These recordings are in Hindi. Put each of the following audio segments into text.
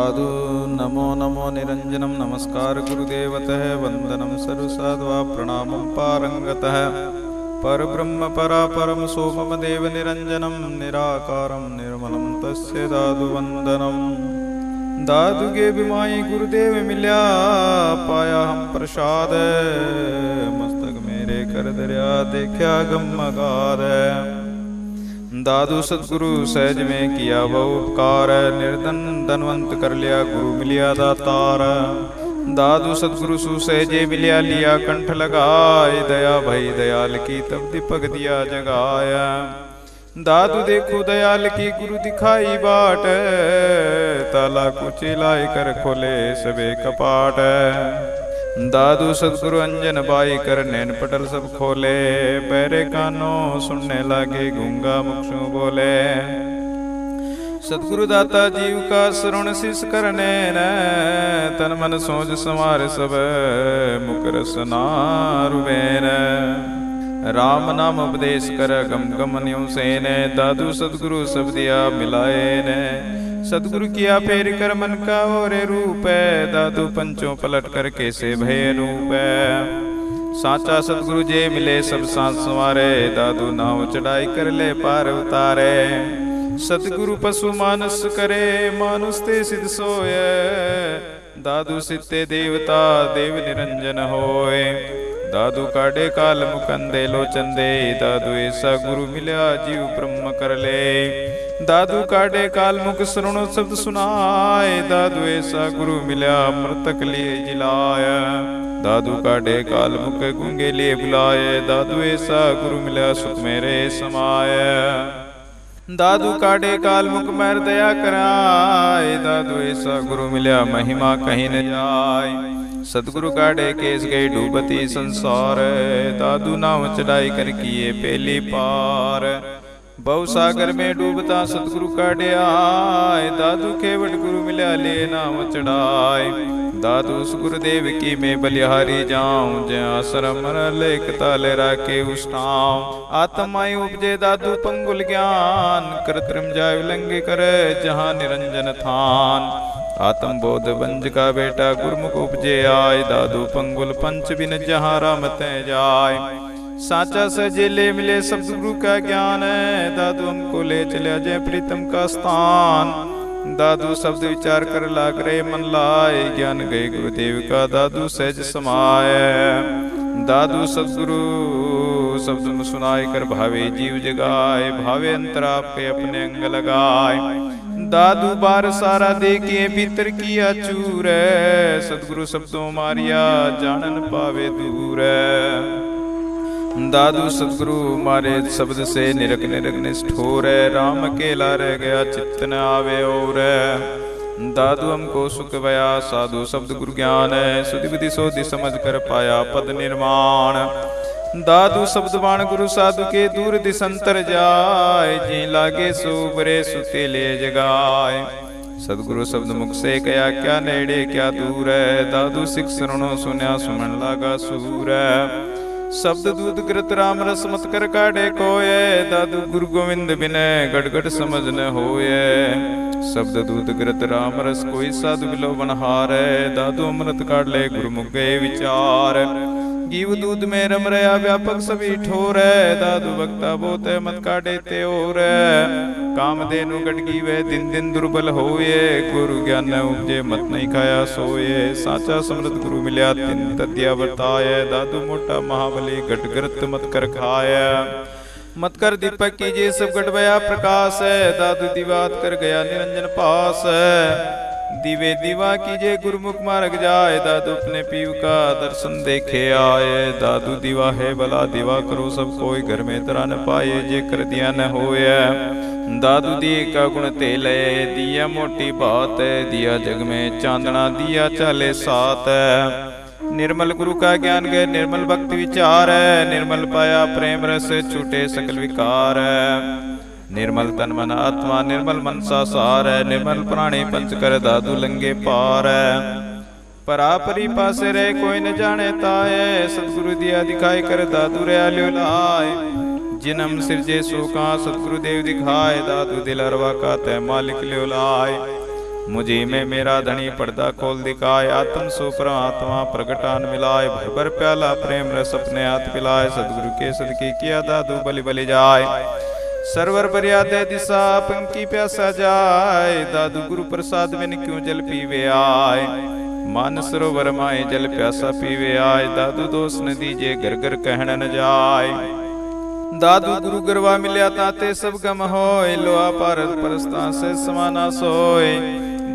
साधु नमो नमो निरंजनम नमस्कार गुरुदेवतः वंदनम सर्वसाध्वा प्रणामं पारंगतः परब्रह्म परापरम सोमम देव निरंजनम निराकारं निर्मलं तस्य दादु वंदनम। दादू के बिमाई गुरुदेव मिल्या पाया हम प्रसाद मस्तक मेरे कर दरिया देखा गमगार। दादू सतगुरु सहज में किया बहु उपकार निर्धन धनवंत कर लिया गुरु मिलिया दातार। दादू सतगुरु सुसहजे मिलिया लिया कंठ लगाए दया भई दयाल की तब दीपक दिया जगाया। दादू देखो दयाल की गुरु दिखाई बाट ताला कुची लाई कर खोले सबे कपाट। दादू सतगुरु अंजन बाई कर नैन पटल सब खोले पैरे कानों सुनने लागे गूंगा मुक्षु बोले। सतगुरु दाता जीव का श्रवण शिष करने न तन मन सोच समार सब मुकर सनारुबेन। राम नाम उपदेश कर गम गम न्यू सेन दादू सतगुरु सब दिया मिलाए ने। सतगुरु किया फेर कर मन का और रूप है दादू पंचों पलट कर कैसे भय रूप है। साचा सतगुरु जे मिले सब सांस संवारे दादू नाव चढ़ाई कर ले पार उतारे। सतगुरु पशु मानस करे मानुष ते सिद्ध सोए दादू सिद्धे देवता देव निरंजन होए। दादू काडे काल मुकंदे लोचन दे दादू ऐसा गुरु मिल्या जीव ब्रह्म कर ले। दादू काडे काल मुख श्रवण शब्द सुनाए दादू ऐसा गुरु मिल्या मृतक लिए जिलाया। दादू काडे काल मुख गूंगे लिए बुलाए दादू ऐसा गुरु मिल्या सुख मेरे समाया। दादू काडे काल मुख मैर दया कराए दादू ऐसा गुरु मिल्या महिमा कहीं न जाए। सतगुरु काडे केस गई डूबती संसार दादू नाव चढ़ाई कर किए पहली पार। बहु सागर में डूबता सतगुरु काडे आए दादू केवट गुरु मिल्या ले नाव चढ़ाए। दादू उस गुरुदेव की मैं बलिहारी जाऊं जय आश्रम लेख ताले राके उष्टाऊं। आत्माई उपजे दादू पंगुल ज्ञान कृत्रिम जाय उल्लंघ करे जहां निरंजन थान। आत्म बोध बंज का बेटा गुरमुख उपजे आय दादू पंगुल पंच बिन जहां राम तय जाय। साचा सजे ले मिले शब्द गुरु का ज्ञान है दादू हमको ले चले जय प्रीतम का स्थान। दादू शब्द विचार कर लाग रे मन लाए ज्ञान गए गुरुदेव का दादू सहज समाए। दादू सतगुरु शब्द में सुनाए कर भावे जीव जगाए भावे अंतर आपके अपने अंग लगाए। दादू बार सारा देखिए भीतर किया चूर है सतगुरु शब्दों मारिया जानन पावे दूर है। दादू सतगुरु मारे शब्द से निरक निरक निष्ठोर है राम अकेला रह गया चित्त न आवे और। दादू हमको सुख भया साधु शब्द गुरु ज्ञान है सुधि विधि सोधि समझ कर पाया पद निर्माण। दादू शब्द बाण गुरु साधु के दूर दिसंतर जाए जी लागे सुबरे सुते ले जगाए। सतगुरु शब्द मुख से कया क्या नेड़े क्या दूर है दादू सिख सुनो सुन्या सुमन लागा सूर है। शब्द दूध कृत राम रस मत कर काढ़े कोये दादू गुरु गोविंद बिने गड़गड़ समझ न होए। शब्द दूध कृत राम रस कोई साधु बिलो बनहार दादू अमृत काढ़ ले गुरुमुख गए विचार। गीव दूध में रम रहा व्यापक सभी ठोर दादू भक्ता बोत मत काढ़े ते और। काम देनु गटगी वे दिन दिन दुर्बल होए गुरु ज्ञान उपजे मत नहीं खाया सोए। साचा समृद्ध गुरु मिल्या तिन तद्या वर्ताय दादू मोटा महाबली गट ग्रत मत कर खाया। मत कर दीपक कीजिए सब गट भया प्रकाश है दादू दिवात कर गया निरंजन पास है। दिवे दीवा कीजिए गुरुमुख मार्ग जाए दादू अपने पीव का दर्शन देखे आए। दादू दीवा है भला दीवा करो सब कोई घर में तरा न पाए जे कर दिया न होए। दादू दिए का गुण तेल है दिया मोटी बात है दिया जग में चांदना दिया चाले सात है। निर्मल गुरु का ज्ञान गए निर्मल भक्ति विचार है निर्मल पाया प्रेम रस छूटे सकल विकार है। निर्मल तन मन आत्मा निर्मल मन सा सार है निर्मल प्राणी पंच कर दादू लंगे पार है। परापरी पासे रहे कोई न जाने ताए सतगुरु दिया दिखाई कर दादू रे आल्यो लाए। जिनम सिरजे सो का सतगुरु देव दिखाए दादू दिल अरवा का तय मालिक ल्यो लाए। मुझे में मेरा धनी पर्दा खोल दिखाए, आत्म सो परमात्मा प्रगटान मिलाए, भर भर प्याला प्रेम रस अपने हाथ पिलाए, सदगुरु के सदके किया दादू बलि बलि जाए, सरवर बरियादे दिशा पंकी प्यासा जाए, दादू गुरु प्रसाद बिन क्यों जल पीवे आए, मान सरोवर माए जल प्यासा पीवे आए, दादू दोष न दीजे घर घर कहण न जाए, दादू गुरु गरवा मिलया ताते सब गम होय, लोहा पारस परस्ता से समाना सोय,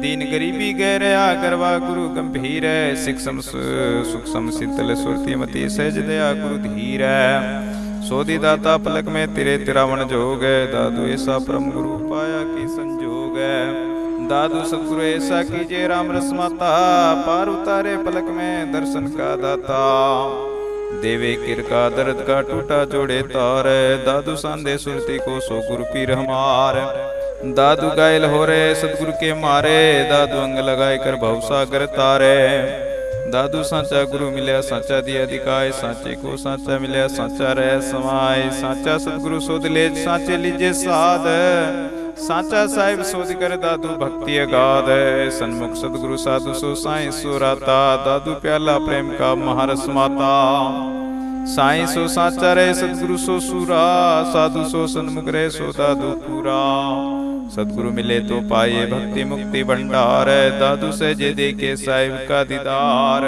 दीन गरीबी गहरया गरवा गुरु गंभीर है, सिक्सम सुखसम शीतल सुरती मति सहज दया गुरु धीर है, सोधी दाता पलक में तिरे तिरावण जोग है, दादू ऐसा परम गुरु पाया की संजोग है, दादू सतगुरु ऐसा कीजिए राम रस माता, पार उतारे पलक में दर्शन का दाता, देवे किर का दर्द का टूटा जोड़े तार, दादू सांदे सुरती को सो गुरु पीर हमार, दादू घायल हो रहे सतगुरु के मारे, दादू अंग लगाए कर भवसागर तारे, दादू सांचा गुरु मिलया सांचा दिया दिखाए, सांचे को सांचा मिलया सांचा रह समाए, सांचा सतगुरु सोध ले सांचे लीजे साध, सांचा साहिब सोध कर दादू भक्ति अगाध, सन्मुख सतगुरु साधु सो साईं सो राता, दादू प्याला प्रेम का महारस माता, साईं सो सांचा रहे सतगुरु सो सूरा, साधु सो सन्मुख रहे सो दादू पूरा, सतगुरु मिले तो पाए भक्ति मुक्ति भंडार, दादू सहजे देखे साहिब का दीदार,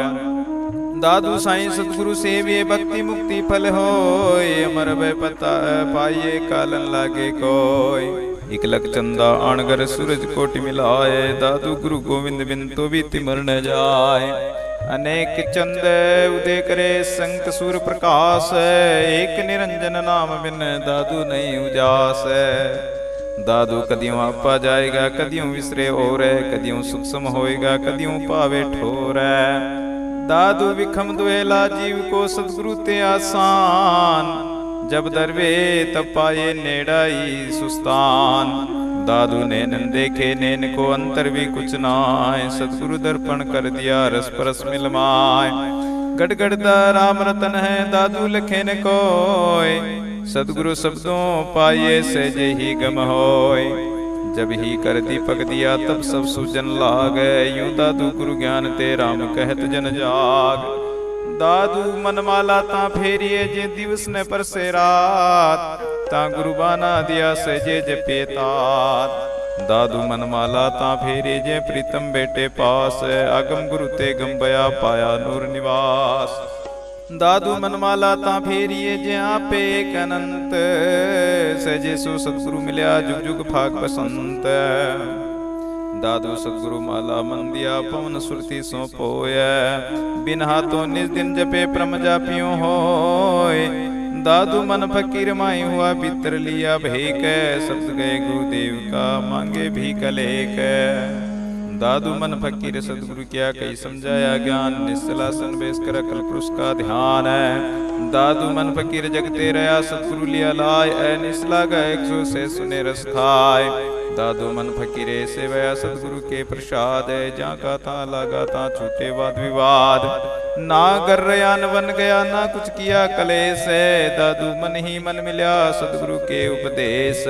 दादू साईं सतगुरु सेविये भक्ति मुक्ति फल होय, अमर भय पता पाइये कालन लागे कोय, इकलक चंदा अणगर सूरज कोटि मिलाए, दादू गुरु गोविंद बिन तो भी तिमर न जाए, अनेक चंद उदय करे संत सूर प्रकाश, एक निरंजन नाम बिन दादू नहीं उजास, दादू कदियों आपा जाएगा कदियों विसरे और, कदियों सूक्ष्म होएगा कदियों पावे ठोर, दादू विखम दुहेला जीव को सतगुरु ते आसान, जब दरवे तब पाए नेड़ाई सुस्तान, दादू ने नन देखे नैन को अंतर भी कुछ नाय, सतगुरु दर्पण कर दिया रस परस मिलमाय, गड़गड़ दा राम रतन है दादू लखे न कोय, सतगुरु शब्दों पाइये सहजे ही गम होय, जब ही कर दीपक दिया तब सब सुजन लाग, यूं दादू गुरु ज्ञान ते राम कहत जन जाग, दादू मनमाला ता फेरिए जे दिवस ने परसे रात, ता गुरु बाना दिया सहजे जपे तात, दादू मनमाला ता फेरे जे प्रीतम बेटे पास, आगम गुरु ते गंबया पाया नूर निवास, दादू मनमाला ता फेरिए जे आपे एक अनंत, सहजे सो सतगुरु मिलया जुग जुग भाग बसंत, दादू सतगुरु माला मन दिया पवन सुरती सो पोय, बिन हाथों निज दिन जपे प्रम जापियों होय, दादू मन फकीर माई हुआ भीतर लिया भेक, शब्द गए गुरुदेव का मांगे भी कलेक, दादू मन फकीर सतगुरु क्या कही समझाया ज्ञान, निश्चलासन बेस कर अकल पुरुष का ध्यान है, दादू मन फकीर जगते रहा सतगुरु लिया लाय, निचला गए से सुने रस खाए, दादू मन फकीरे से वया सतगुरु के प्रसाद, जहाँ का था लगा था छूटे वाद विवाद, ना कर रया न बन गया ना कुछ किया कलेश, दादू मन ही मन मिला सतगुरु के उपदेश,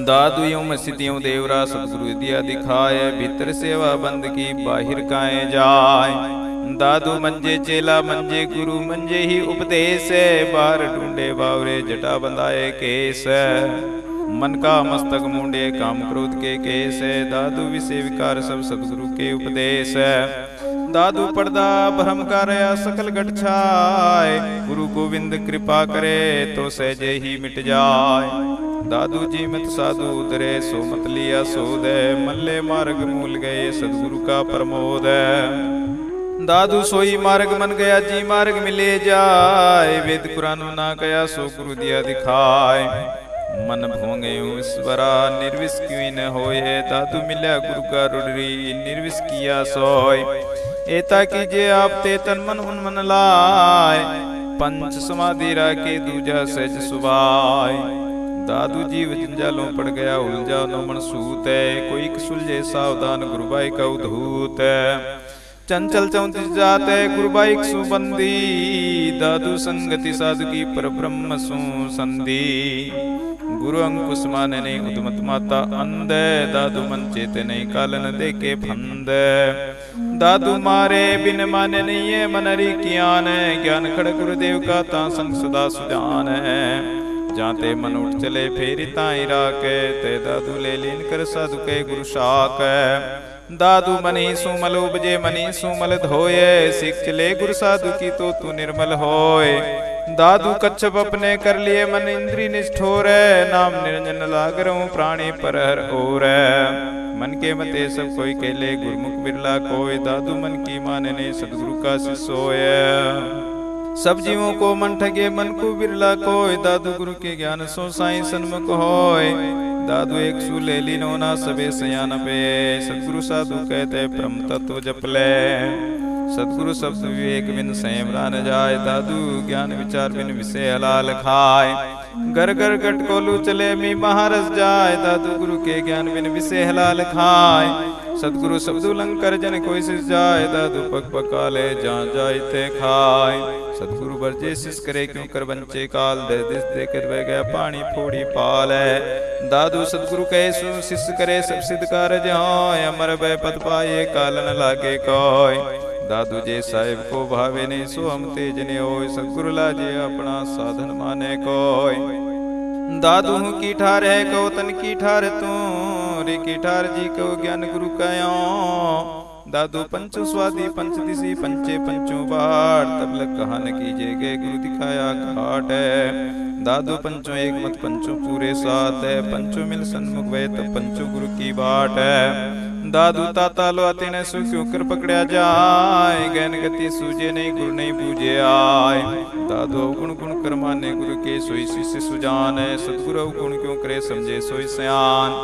दादू यूं मस्जिदियों देवरा सतगुरु दिया दिखाए, भीतर सेवा बंद की बाहिर काए जाए, दादू मंजे चेला मंजे गुरु मंजे ही उपदेश, बाहर ढूंढे बावरे जटा बंधाए केस, मन का मस्तक मुंडे काम क्रोध के केस, दादू विषय विकार सब सतगुरु के उपदेश, दादू पर्दा भ्रम का रया सकल घट छाए, गुरु गोविंद कृपा करे तो सहजे ही मिट जाए, दादू जी मत साधु उतरे सो मत लिया सोद, मल्ले मार्ग मूल गए सदगुरु का प्रमोद, दादू सोई मार्ग मन गया जी मार्ग मिले जाए, वेद कुरान ना गया सो गुरु दिया दिखाए, मन भोंगे ईश्वरा निर्विष क्यों न होए, दादू मिल्या गुरु का रुडरी निर्विष किया सोय, एता कीजिए आप ते तन मन उन मन लाए, पंच समाधि राखे दूजा सहज सुभाय, दादू जीव जंजालों पड़ गया उलझा नो मन सूत, कोई सुलझे सावधान गुरुबाई का उधूत, चंचल चौंतीस जात गुरुबाई सुबंदी, दादू संगति साधु की पर ब्रह्म संधि, गुरु अंकुश माने नहीं उद्मत माता अंध, दादू मन चेते नहीं कालन दे के फंद। दादू मारे बिन माने नहीं है मन हरि कियान, ज्ञान खड़ गुरुदेव का ता संग सदा सुजान है। जाते मन उठ चले फेरी ताई राके, ते दादू ले लीन कर साधु के गुरु शाक। दादू मनी सुमल उपजे मनी सुमल धोए, सीख चले गुरु साधु की तो तू निर्मल होए। दादू कच्छप अपने कर लिए मन इंद्री निष्ठोर, नाम निरंजन लाग रहूं प्राणी पर हर ओर। मन के मते सब कोई केले गुरमुख बिरला कोय, दादू मन की मानने सदगुरु का शिष्य। सब जीवों को मन ठगे मन को बिरला कोय, दादू गुरु के ज्ञान सो साई सन्मुख होय। दादू एक सु ले लीनो ना सबे सयान पे, सदगुरु साधु कहते परम तत्व जप ले। सदगुरु शब्द विवेक बिन संयम न जाए, दादू ज्ञान विचार बिन विषय हलाल खाए। घर घर गट कोलू चले मी महारस जाए, दादू गुरु के ज्ञान बिन विषय हलाल खाए। सदगुरु शब्द उलंकर जन कोई सिस जाए, दादू पग पकाले जहाँ जाए ते खाए। सदगुरु बरजे सिस करे क्यों कर बंचे काल, दे दिस देकर बह गया पानी फोड़ी पाल है। दादू सदगुरु कहे सु शिष्य करे सब सिद्ध कारज होय, अमर भय पद पाए काल न लागे कोय। दादू जे साहिब को भावे नहीं सो हम तेज ने होय, सदगुरु लाजे अपना साधन माने कोय। दादू हूँ की ठार है कहो तन की ठार तू, रे की ठार जी कहो ज्ञान गुरु कयो। दादू पंचो स्वादी पंच दिशी पंचे पंचों बार, तब लग कहान कीजिए गए गुरु दिखाया घाट है। दादू पंचों एक मत पंचों पूरे साथ है, पंचों मिल सन्मुख वे तब पंचों गुरु की बाट है। दादू ताता लो आते न सु क्यों कर पकड़ा जाए, गहन गति सूझे नहीं गुरु नहीं बूझे आए। दादू गुण गुण कर माने गुरु के सोई शिष्य सुजान है, सदगुरु गुण क्यों करे समझे सोई सयान।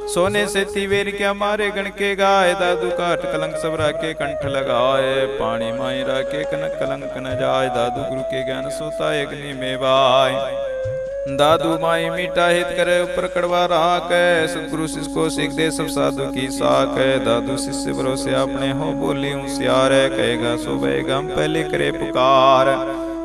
सोने से तीवेर क्या मारे गण के गाय, दादू काट कलंक सब राके कंठ लगाए। पानी माई राके कनक कलंक न जाए, दादू गुरु के ज्ञान सोता अग्नि में बाय। दादू माई मीठा हित करे ऊपर कड़वा राख, सदगुरु शिष्य को सीख दे सब साधु की साख। दादू शिष्य भरोसे अपने हो बोली होशियार, कहेगा सो बहेगा हम पहले करे पुकार।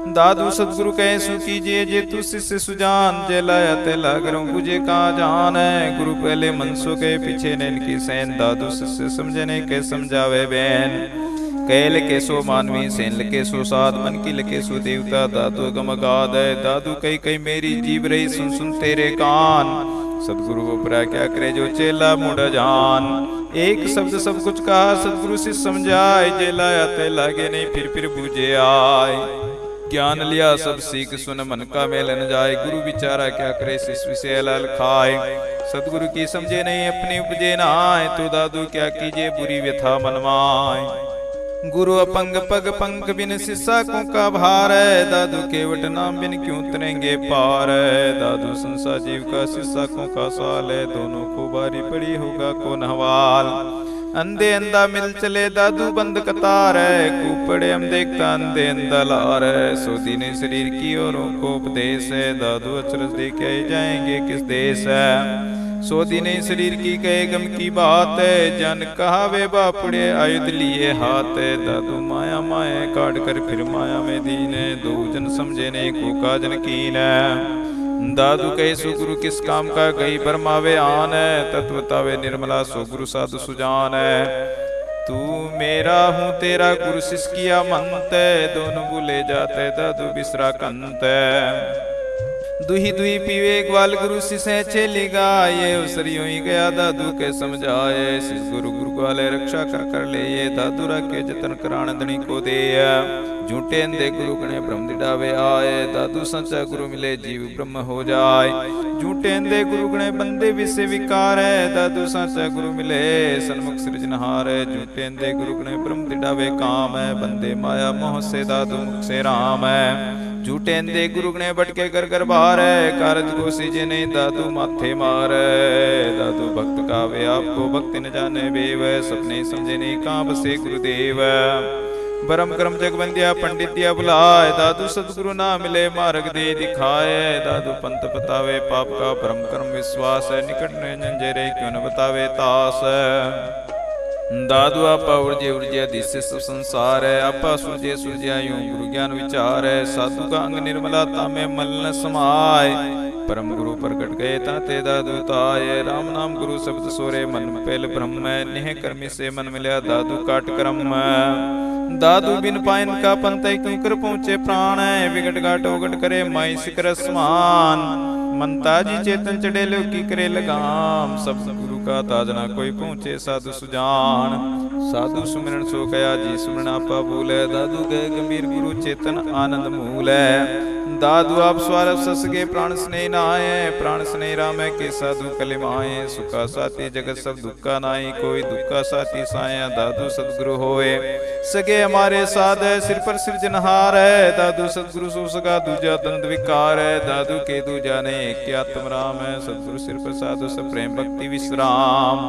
दादू सदगुरु कहे सु कीजिए जे तू शिष्य सुजान, जे लाया ते लाग रहूं बुझे कहाँ जान है। गुरु पहले मनसो के पीछे नैन की सैन, दादू शिष्य समझने के समझावे बैन। कैल के सो मानवी सेन के सो साध, मन की लके सो देवता दादू गम गाद है। दादू कई कई मेरी जीव रही सुन सुन तेरे कान, सदगुरु उपरा क्या करे जो चेला मुड़ जान। एक शब्द सब कुछ कहा सदगुरु से समझाए, जे लाया ते लागे नहीं फिर बूझे आए। ज्ञान लिया सब सीख सुन मन का मेल न जाए, गुरु बिचारा क्या करे शिष्य विषय लाल खाए। सदगुरु की समझे नहीं अपनी उपजे न आए, तो दादू क्या कीजिए बुरी व्यथा मनवाए। गुरु अपंग पग पंख बिन शिष्या को का भार है, दादू केवट नाम बिन क्यों तरेंगे पार है। दादू संसार जीव का शिष्या को का साल है, दोनों को बारी पड़ी होगा को नहवाल। अंधे अंधा मिल चले दादू बंद कतार है, कूपड़े हम देखता अंधे अंधा लार है। सोदी ने शरीर की औरों को उपदेश है, दादू अचरज देखे जाएंगे किस देश है। सोदी ने शरीर की कहे गम की बात है, जन कहा वे बापड़े आयुध लिए हाथ है। दादू माया माया काट कर फिर माया में दीन है, दो जन समझे ने को का जन कीन है। दादू कहे सो गुरु किस काम का गई बरमावे आन है, तत्वतावे निर्मला सो गुरु साधु सुजान है। तू मेरा हूँ तेरा गुरु शिष्य किया मंत है, दोनों भूले जाते दादू बिसरा कंत है। दुही दुही पीवे ग्वाल गुरु शिष्य चेली गाये, उसरियों ही गया दादू के समझाए। शिष गुरु गुरु ग्वाले रक्षा कर ले, ये दादू रखे जतन कराण धनी को दे। झूठे अंधे गुरु गणे ब्रह्म दिडावे आए, दादू सच्चा गुरु मिले जीव ब्रह्म हो जाए। झूठे अंधे गुरु गणे बंदे विषय विकार है, दादू सच्चा गुरु मिले सन्मुख सृजनहार है। झूठे अंधे गुरु गणे ब्रह्म दिडावे काम है, बंदे माया मोह से दादू मुख से राम है। झूठे अंधे गुरु गणे भटके घर घर बाहर है, कारज को सीजे नहीं दादू माथे मार है। दादू भक्त का वे आपको भक्ति न जाने बेव, सपने समझे नहीं कहाँ बसे गुरुदेव। परम कर्म जगबंदिया पंडित दिया बुलाए, दादू सदगुरु ना मिले मार्ग दे दिखाए। दादू पंथ बतावे पाप का परम कर्म विश्वास है, निकट ने जंजेरे क्यों न बतावे तास। दादू आपा उर्जे उर्जे अधिश्य सब संसार है, आपा सूर्य सूर्य यूं गुरु ज्ञान विचार है। साधु का अंग निर्मलता में मल न समाए, परम गुरु प्रगट गए ताते दादू ताये। राम नाम गुरु शब्द सोरे मन पहल ब्रह्म। नेह कर्मी से मन मिलया दादू काट क्रम। दादू बिन पायन का पंत क्यों कर पहुंचे प्राण। विगट घाट ओगट करे माई शिखर समान। मनता जी चेतन चढ़े लो की करे लगाम। सब गुरु का ताजना कोई पहुंचे साधु सुजान। साधु सुमिरन सो कया जी सुमिरन आपा भूले। दादू गए गंभीर गुरु चेतन आनंद मूल। दादू आप स्वारभ ससगे प्राण स्नेह नाये। प्राण स्नेह राम के साधु कलिमाए। सुखा साथी जगत सब दुखा नाई। कोई दुखा साथी साया दादू सदगुरु होए। सगे हमारे साध है सिर पर सिरजनहार है। दादू सदगुरु सो सका दूजा दंड विकार है। दादू के दूजा ने एक आत्म राम है। सदगुरु सिर पर साधु सब प्रेम भक्ति विश्राम।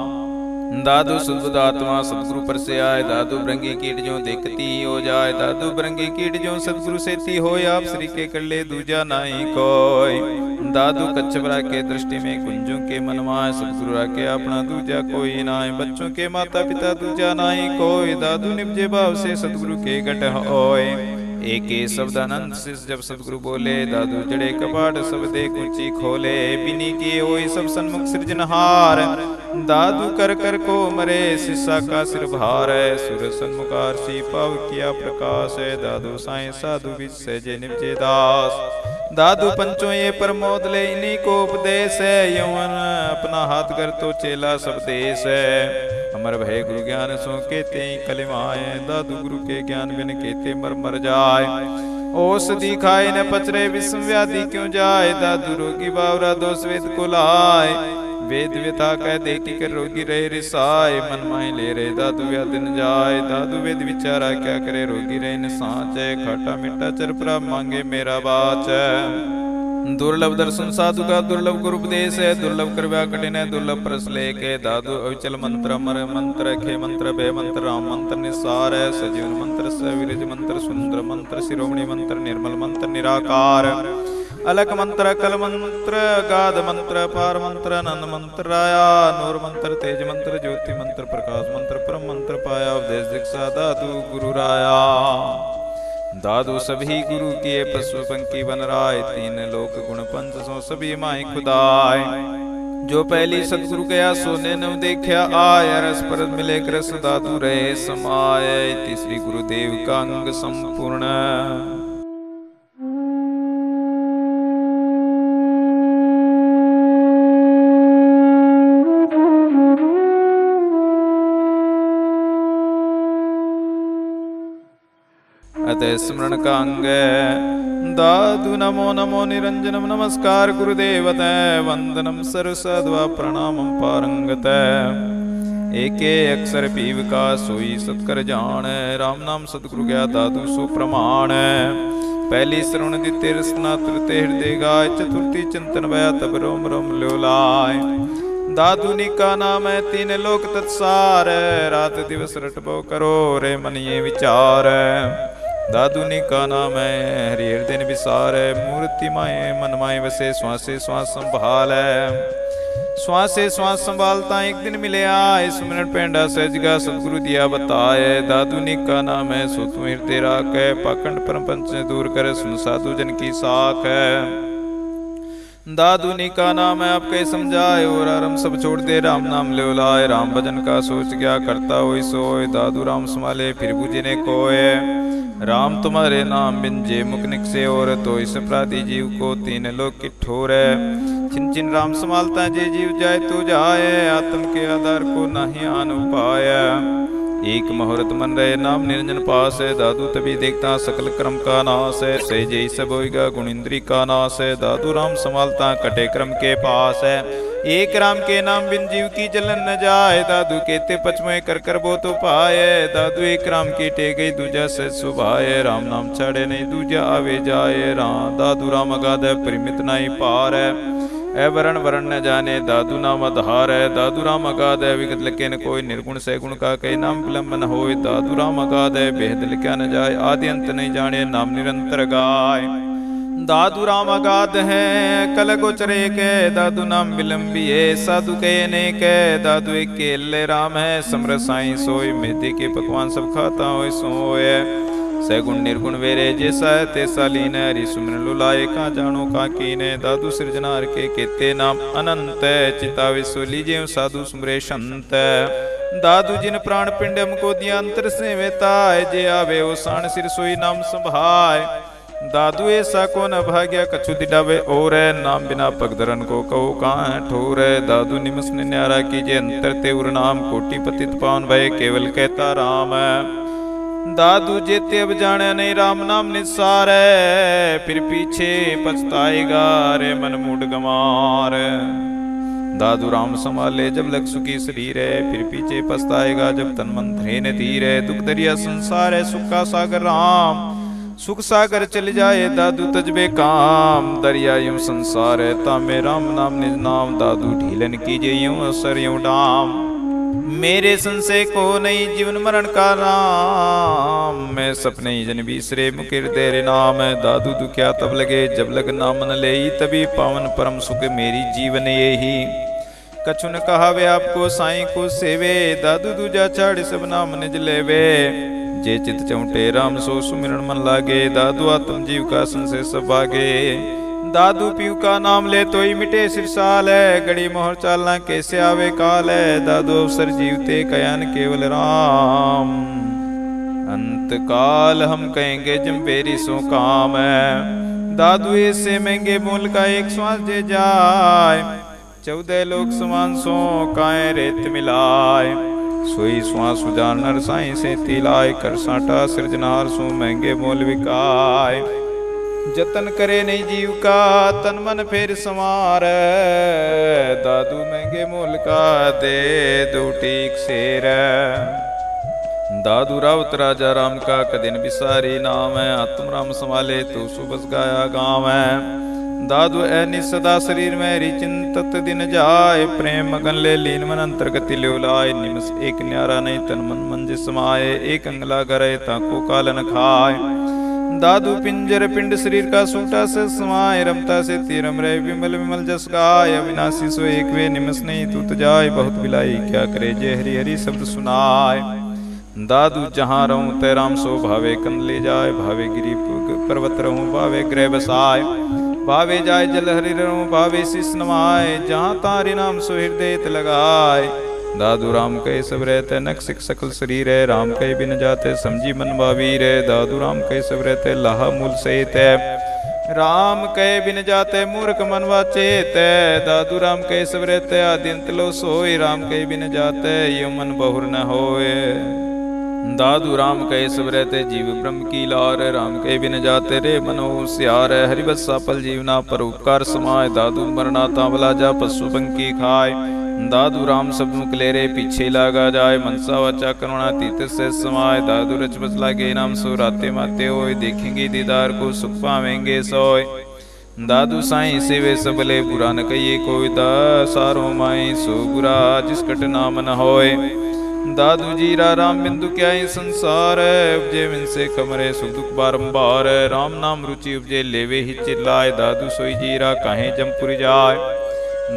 दादू सुध आत्मा सदगुरु पर से आए। दादू ब्रंगी कीट जो देखती हो जाए। दादू ब्रंगी कीट जो सदगुरु सेती हो। आप श्री के कर ले दूजा नाई कोई। दादू कच्छपरा के दृष्टि में कुंजों के मनमाए। सदगुरु राके अपना दूजा कोई नाय। बच्चों के माता पिता दूजा नाई कोई। दादू निपजे भाव से सदगुरु के घट होए। एक शब्द आनंद से जब सदगुरु बोले। दादू जड़े कपाट सब दे कुची खोले। बिनी किए होई सब सन्मुख सृजनहार। दादू कर कर को मरे शिष्या का सिर भार है। सुर सन्मुखार सी पाव किया प्रकाश है। दादू साई साधु विच सहजे निपजे दास। दादू पंचों ये प्रमोद ले इन्हीं को उपदेश है। यौवन अपना हाथ कर तो चेला सब देश है। अमर भय गुरु ज्ञान सो केते कलिमाए। दादू गुरु के ज्ञान बिन केते मर मर जाए। औषधि खाए न पचरे विषम व्याधि क्यों जाए। दादू रोगी बावरा दोष वेद को लाए। वेद व्यथा कह देखी कर रोगी रहे रिसाए। मन माए ले रहे दादू व्याधि न जाए। दादू वेद विचारा क्या करे रोगी रहे न सांच है। खाटा मिट्टा चरपरा मांगे मेरा बाच है। दुर्लभ दर्शन साधु का दुर्लभ गुरु उपदेश है। दुर्लभ कृपा कठिन है दुर्लभ परस लेके। दादू अविचल मंत्र अमर मंत्र खे मंत्र भय मंत्र राम मंत्र निसार है। सजीवन मंत्र सविरज मंत्र सुंदर मंत्र शिरोमणि मंत्र निर्मल मंत्र निराकार। अलक मंत्र कल मंत्र गाध मंत्र पार मंत्र आनंद मंत्र राया। नूर मंत्र तेज मंत्र ज्योति मंत्र प्रकाश मंत्र परम मंत्र पाया। उपदेश दीक्षा दादू गुरु राया। दादू सभी गुरु किए पशु पंखी बन राय। तीन लोक गुण पंच सो सभी माई खुदाय। जो पहली सतगुरु गया सोने न देखा आय। रस परत मिले कृस दादू रहे समाय। तीसरी गुरुदेव का अंग संपूर्ण। अतः स्मरण का अंग। दादू नमो नमो निरंजनम नमस्कार गुरुदेव। वंदनम सर्वसद्वा प्रणामम पारंगत। एके अक्षर पीव का सोई सत्कर जान। राम नाम सतगुरु गया दादू सो प्रमाण। पहली श्रवण द्वितीय रसना तृतीय हृदय गाय। चतुर्थी चिंतन भया तब रोम रोम ल्योलाय। दादू का नाम है तीन लोक तत्सार। रात दिवस रटबो करो रे मन ये विचार। दादू का नाम है हरि हृदय विसार। मूर्ति माए मन माए वसे श्वासे श्वास संभाल। श्वासे श्वास संभालता एक दिन मिले आए। सुमिरन पेंडा सहजगा सतगुरु दिया बताए। दादू का नाम है सो तू हृदय राख। पाखंड परम पंच दूर कर सुन साधु जन की साख है। दादू का नाम है आपके समझाए। और आरम सब छोड़ दे राम नाम ले लाए। राम भजन का सोच क्या करता हो सोए। दादू राम संभाले फिर बुझे ने कोय। राम तुम्हारे नाम बिन जे मुख निकसे। और तो इस अपराधी जीव को तीन लोग की ठोर है। छिन छिन राम संभालता जे जीव जाए तो जाए। आत्म के आधार को नहीं आन उपाय। एक मुहूर्त मन रहे नाम निरंजन पास है। दादू तभी देखता सकल क्रम का नाश है। सही जय सब होगा गुण इंद्री का नाश है। दादू राम संभालता कटे क्रम के पास है। एक राम के नाम बिन जीव की जलन न जाए। दादू कहते पचमय कर कर वो तो पाए। दादू एक राम की टे गई दूजा से सुभाए। राम नाम छाड़े नहीं दूजा आवे जाए। राम दादू राम अगाध परिमित नहीं पार है। वरण वरण न जाने दादू नाम आधार है। दादू राम अगाध है विगत लिखे न कोई। निर्गुण सैगुण का कई नाम विलंबन होए। दादू राम अगाध है भेद लिखा न जाए। आदि अंत नहीं जाने नाम निरंतर गाय। दादू राम अगाध है कल गोचरे के। दादू नाम विलंबी है साधु के ने के। दादू एक केले राम है समर साई सोई। मेदे के पकवान सब खाता हो सोए। सैगुण निर्गुण वेरे जैसा है तैसा लीन है। हरि सुमरन लुलाए का जानो का कीने। दादू सृजनार के केते नाम अनंत चितावे सो लीजे साधु सुमरे संत। दादू जिन प्राण पिंड हमको दिया अंतर से वेताय। जे आवे ओ साण सिर सोई नाम संभाय। दादू ऐसा को न भाग्या कछु दिडावे और नाम बिना पगधरन को कहो कहाँ ठोर। दादू निमस ने न्यारा कीजे अंतर ते उर नाम। कोटि पतित पावन भय केवल कहता राम। दादू जेते अब जाने नहीं राम नाम निसार। फिर पीछे पछताएगा रे मन मूड गमार। दादू राम संभाले जब लग सुखी शरीर है। फिर पीछे पछताएगा जब तन मन धरे न धीर है। दुख दरिया संसार है सुख का सागर राम। सुख सागर चल जाए दादू तजबे काम। दरिया यूं संसार है तामे राम नाम निज नाम। दादू ढीलन कीजिए यूं असर यूं डाम। मेरे संशय को नहीं जीवन मरण का राम। मैं सपने ही जन बीसरे मुकिर तेरे नाम। दादू दुखिया तब लगे जब लग नाम न ले। तभी पावन परम सुख मेरी जीवन यही। कछु न कहावे आपको साईं को सेवे। दादू दूजा छाड़ सब नाम निज लेवे। जे चित चौटे राम सो सुमिरन मन लागे। दादू आत्म जीव का संशय सब भागे। दादू पीऊ का नाम ले तो ही मिटे सिरसाल है। गड़ी मोहर चालना कैसे आवे काल है। दादू अवसर जीवते कयान केवल राम। अंत काल हम कहेंगे जम्पेरी सो काम है। दादू ऐसे महंगे मूल का एक श्वास दे जाए। 14 लोग समान सो काए रेत मिलाए। सोई श्वास उजान नर साई से तिलाय। कर साटा सृजनार सो महंगे मोल विकाय। जतन करे नहीं जीव का तन मन फेर समार। दादू महंगे मोल का दे दो टीक शेर। दादू रावत राजा राम का कदिन बिसारी नाम है। आत्म राम संभाले तो सुबस गाया गाँव है। दादू ऐनी सदा शरीर में हरि चिंतत दिन जाए। प्रेम मगन ले लीन मन अंतर्गति ल्यो लाए। निमस एक न्यारा नहीं तन मन मंज समाये। एक अंगला करे ताको कालन खाए। दादू पिंजर पिंड शरीर का सूटा से समाये। रमता से तीरम रहे विमल विमल जस गाय। अविनाशी सो एक वे निमस नहीं तूत जाए। बहुत बिलाई क्या करे जे हरि हरि शब्द सुनाए। दादू जहाँ रहूं तय राम सो भावे कंद ले जाए। भावे गिरी पर्वत रहूं भावे ग्रह बसाए। भावे जाय जल हरि रहूं भावे शीस नमाय। जहाँ तारि नाम सो हृदय लगाए। दादू राम कहे सब रहते नक सिख सकल शरीर है। राम कहे बिन जाते समझी मन भावीर है। दादू राम कहे सब रहते लाहा मूल सहित है। राम कहे बिन जाते मूर्ख मन वाचेत है। दादू राम कहे सब रहते आद्यंत लो सोय। राम कहे बिन जाते यो मन बहुर न होए। दादू राम कहे सब रहते जीव ब्रह्म की लार। राम कहे बिन जाते रे मनो सियार। हरिवत्सा पल जीवना पर उपकार समाय। दादू मरना तांबला जा पशु पंखी खाए। दादू राम शब्द मुकले रे पीछे लागा जाए। मनसा वाचा करुणा तीत से समाय। दादू रच बच लागे नाम सो राते माते होए। देखेंगे दीदार को सुख पावेंगे सोय। दादू साईं से वे सबले बुरा न कहिए कोई। सारो माई सो बुरा जिसकट नाम न होए। दादू जीरा राम बिंदु क्या ही संसार है। उपजे मिन से कमरे सुख दुख बारंबार। राम नाम रुचि उपजे लेवे ही चिल्लाए। दादू सोई जीरा काहे जमपुर जाए।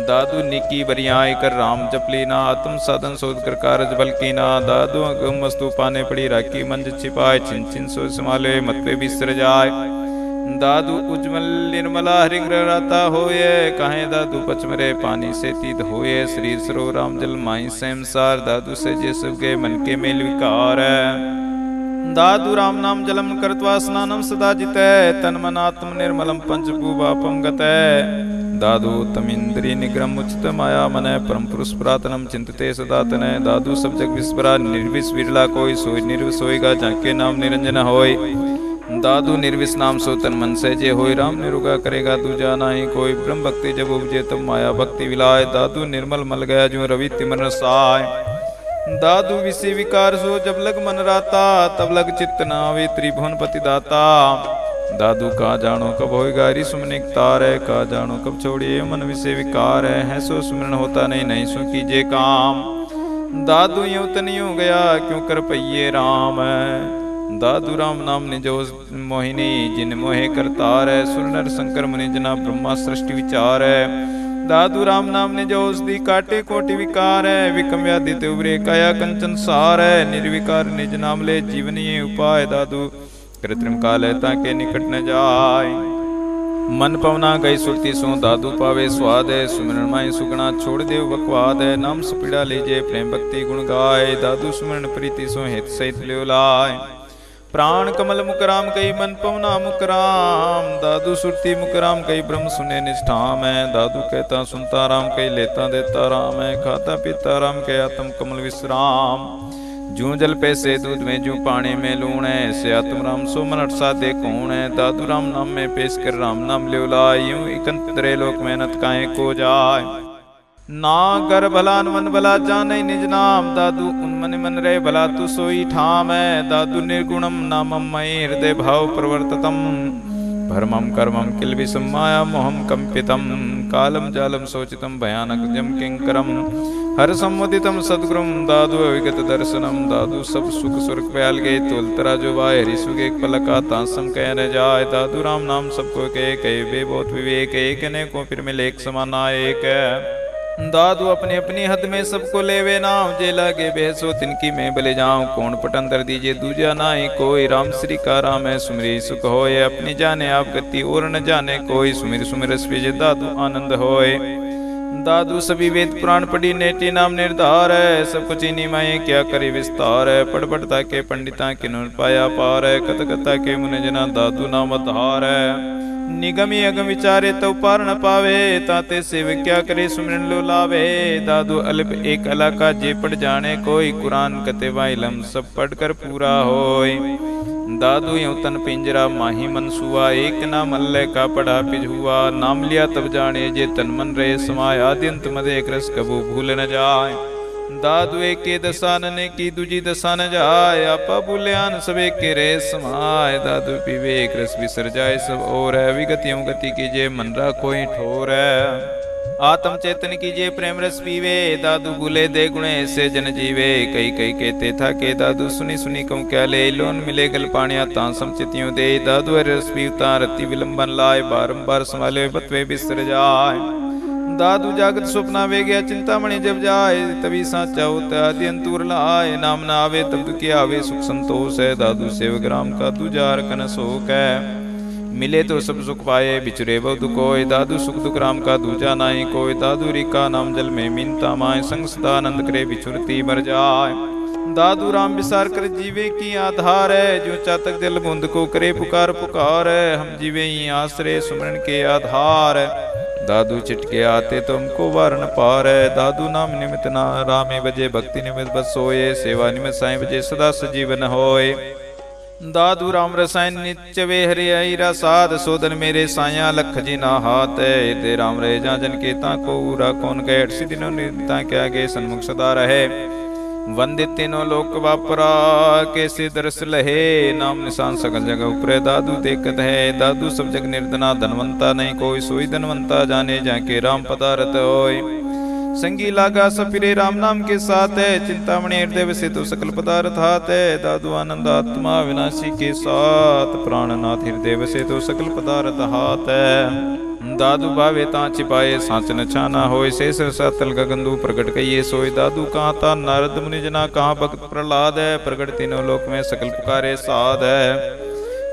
दादू निकी बरियाई कर राम जपली ना। आत्म साधन शोध कर कारज बल की ना। दादू अगम वस्तु पाने पड़ी राखी मंज छिपाए। छिन छिन सो संभाले मत पे बिसर जाए। दादू उज्जवल निर्मला हरिंग्र राता होए। कहे दादू पचमरे पानी से तीत होए। श्री सरो राम जल माई संसार। दादू से जे सब गए मन के मेल विकार। दादू राम नाम जलम करत्वा स्नानम सदा जितै। तन मन आत्म निर्मलम पंचभूपापम गतै। दादू तमिंद्री निग्रम उचित माया मन। परम पुरुष पुरातनम चिंतते सदा तन। दादू सब जग विस्मरा निर्विष विरला कोई। सोई निर्विष होएगा जाके नाम निरंजन होय। दादू निर्विष नाम सो तन मन से जे होय। राम निरुगा करेगा दूजा नाही कोई। ब्रह्म भक्ति जब उपजे तब माया भक्ति विलाय। दादू निर्मल मल गया जो रवि तिमर साय। दादू विषय विकार सो जब लग मन राता। तब लग चित्त नावे त्रिभुवन पति दाता। दादू का जानो कब होएगा हरि सुमनिक तार है। का जानो कब छोड़िए मन विषय विकार है। सो सुमरण होता नहीं नहीं सो कीजिए काम। दादू यूं तनियो गया क्यों कर पहिए राम। दादू राम नाम निजो मोहिनी जिन मोहे करतार है। सुर नर शंकर मुनि जना ब्रह्मा सृष्टि विचार है। दादू राम नाम निजो औषधि काटे कोटि विकार है। विकम व्याधि ते उबरे काया कंचन सार है। निर्विकार निज नाम ले जीवन ये उपाय। दादू कृत्रिम काल ताके निकट न जाय। मन पवना गई सुरती सो दादू पावे स्वाद है, सुमिरन माई सुगना छोड़ देव बकवाद है। नाम सुपीड़ा लीजे प्रेम भक्ति गुण गाय, दादू सुमिरन प्रीति सो हित सहित ल्यो लाय। प्राण कमल मुकराम कई मन पवना मुकराम, दादू सुरती मुकराम कई ब्रह्म सुने निष्ठाम है। दादू कहता सुनता राम कई लेता देता राम है, खाता पीता राम कह आत्म कमल विश्राम। जू जल पैसे दूध में जू पानी में लूण है, ऐसे आत्म राम सो मन अटसा दे कौन है। दादू राम नाम में पेश कर राम नाम ल्यो लाय, यूं इकंतरे लोक मेहनत काहे को जाय। ना कर भला मन भला जाने निज नाम, दादू उन्मन मन रे भला तू सोई ठाम है। दादू निर्गुणम नामम मयि हृदय भाव प्रवर्ततम, भरमम कर्मम किलबिषम माया मोहम कंपितम। कालम जालम सोचितम भयानक जम किंकरम, हर सम्मुदितम सद्गुरुम दादू अविगत दर्शनम। दादू सब सुख स्वर्ग प्याल गए तोलतरा जो वाय, हरि सुख एक पलका तांसम कह न जाय। दादू राम नाम सबको कहे बे बहुत विवेक, एक ने को फिर मिले एक समाना एक है। दादू अपनी अपनी हद में सबको लेवे नाम, जे लागे बेहसो तिनकी मैं भले जाऊं। कौन पटन दर दीजिए दूजा नाई कोई, राम श्री का राम है सुमिरी सुख होए। अपनी जाने आप गति और न जाने कोई, सुमिर सुमिर रस विजय दादू आनंद होए। दादू सभी वेद पुराण पढ़ी नेटी नाम निर्धार है, सब कुछ इन्हीं माये क्या करे विस्तार है। पढ़ पढ़ता के पंडिता किन्हों पाया पार है, कथ कथा के मुनि जना दादू नाम आधार है। निगमी अगम विचारे तो पार न पावे, ताते सेव क्या करे सुमिरन लो लावे। दादू अल्प एक अलाका जे पढ़ जाने कोई, कुरान कते वाइलम सब पढ़ कर पूरा होय। दादू यूं तन पिंजरा माही मन सुआ, एक नाम अल्लाह का पढ़ा पिज हुआ। नाम लिया तब जाने जे तन मन रहे समाय, आद्यंत मदे एक रस कबू भूल न जाय। दादू एक के दशा ने की दूजी दशा न जाय, आपा बुल्यान सब एक के रे समाय। दादू पीवे एक रस बिसर जाए सब और है, विगतियों गति कीजिए मन राखो ठोर है। आत्म चेतन कीजिए प्रेम रस पीवे, दादू बुले दे गुणे ऐसे जन जीवे। कई कई कहते था के दादू सुनी सुनी कहूँ क्या ले, लोन मिले गल पानिया ता समचितियों दे। दादू रस पीवता रति विलंबन लाए, बारंबार संभाले बतवे बिसर जाए। दादू जागत स्वप्ना वे गया चिंतामणि जब जाए, तभी साचा होता आदि अंतुर लाए। नाम न आवे तब दुखी आवे सुख संतोष है, दादू सेवक राम का दूजार कन शोक है। मिले तो सब सुख पाए बिछुरे बहु दुखोय, दादू सुख दुख राम का दूजा नाई कोय। दादू रिका नाम जल में मीनता माए, संग सदा आनंद करे बिछुरती मर जाए। दादू राम विसार कर जीवे की आधार है, जो चातक जल बूंद को करे पुकार पुकार है। हम जीवे ही आश्रय सुमरन के आधार है, दादू चिटके आते तो हमको वार न पार है। दादू नाम निमित्त ना रामे बजे, भक्ति निमित्त बस सोए। सेवा निमित्त साईं बजे सदा सजीवन होए। दादू राम रसायन नित्य वे हरे आईरा साध, सोदन मेरे साया लख जी ना हाथ है। दे राम रहे जा जन के ता को उरा कौन गैर, सिदिनो निता के आगे सन्मुख सदा रहे। वंदित तीनों लोक वापरा कैसे दरस लहे, नाम निशान सकल जगह ऊपरे दादू देखत है। दादू सब जग निर्धना धनवंता नहीं कोई, सोई धनवंता जाने जाके राम पदारथ होय। संगी लागा सपिरे राम नाम के साथ है, चिंतामणि हृदय से तो सकल पदार्थ हाथ है। दादू आनंद आत्मा विनाशी के साथ, प्राणनाथ हृदय से तो सकल पदार्थ हाथ है। दादू भावे ता छिपाए सांच न छाना होय, शेष सातल गगंदू प्रगट कहिए सोय। दादू कहाँ था नारद मुनि जना, कहाँ भक्त प्रहलाद है। प्रगट तीनों लोक में सकल पुकारे साध है।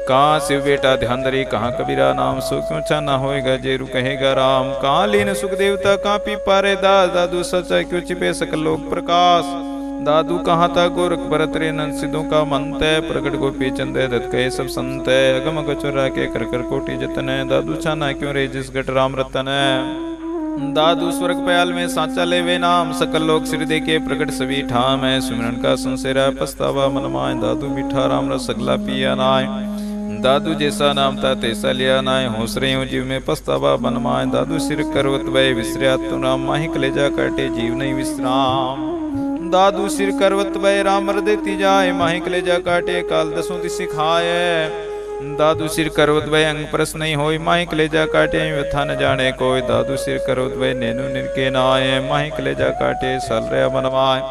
कहाँ शिव बेटा ध्यान धरी, कहाँ कबीरा नाम, सो क्यों छाना होएगा जेरू कहेगा राम। कहाँ लीन सुख देवता, कहाँ पी पारे दास। दादू सच्चा क्यों छिपे सकल लोक प्रकाश। दादू कहाँ था गोरख भरत रे नंद सिद्धों का मंत है। प्रगट गोपी चंद दत्त कहे सब संत है, अगम अगचुरा के कर कर कोटि जतन है। दादू छाना क्यों रे जिस घट राम रतन है। दादू स्वर्ग पयाल में सांचा लेवे नाम, सकल लोक सिर दे के प्रगट सभी ठाम है। सुमिरन का संसेरा पछतावा मन माय, दादू मीठा राम रस सगला पिया नाय। दादू जैसा नाम था तैसा लिया नाय, होश रही हूँ जीव में पछतावा मन माय। दादू सिर करवत भय विसर्या तो राम, माही कलेजा काटे जीव नहीं विश्राम। दादू सिर करवत भय राम मर देती जाए, माही कलेजा काटे काल दसों दिशि खाए। दादू सिर करवत भय अंग परस नहीं होय, माही कलेजा काटे व्यथा न जाने कोई। दादू सिर करवत भय नैनु निरके नाय, माही कलेजा काटे सल रहा मनवाय।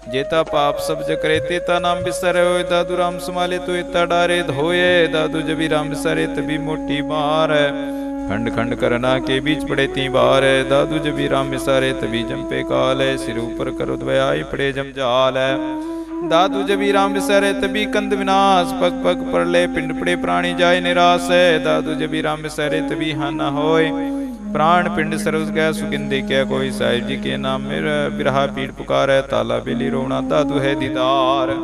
जेता पाप सब जकरे तेता नाम बिसरे होय, दादू राम संभाले तो इतना डारे धोए। दादू जबी राम बिसरे तभी मोटी बार है, खंड खंड करना के बीच पड़े ती बार है। दादू जबी राम बिसारे तभी जम पे काल है, सिर ऊपर करो दयाई पड़े जम जाल है। दादू जबी राम विसरे तभी कंद विनाश, पग पग परले पिंड पड़े प्राणी जाय निराश है। दादू जबी राम विसरे तभी हाना होय, प्राण पिंड सरस गया सुगिंदे क्या कोई। साहिब जी के नाम मेरा बिरहा पीड़ पुकार है, ताला बेली रोना दादू है दीदार।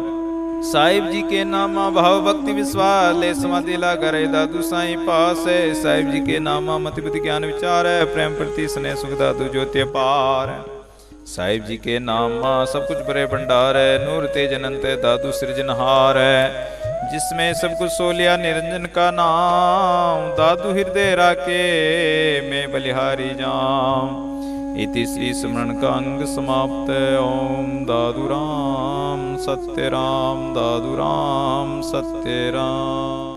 साहिब जी के नामा भाव भक्ति विश्वास, ले समाधि ला करे दादू साईं पास है। साहिब जी के नामा मति बुद्धि ज्ञान विचार है, प्रेम प्रति स्नेह सुख दादू ज्योति पार। साहिब जी के नामा सब कुछ बड़े भंडार है, नूर तेज अनंत है दादू सृजनहार है। जिसमें सब कुछ सो लिया निरंजन का नाम, दादू हृदय राके मैं बलिहारी जाऊं। इति श्री स्मरण का अंग समाप्त। ओम दादू राम सत्य राम, दादू राम सत्य राम।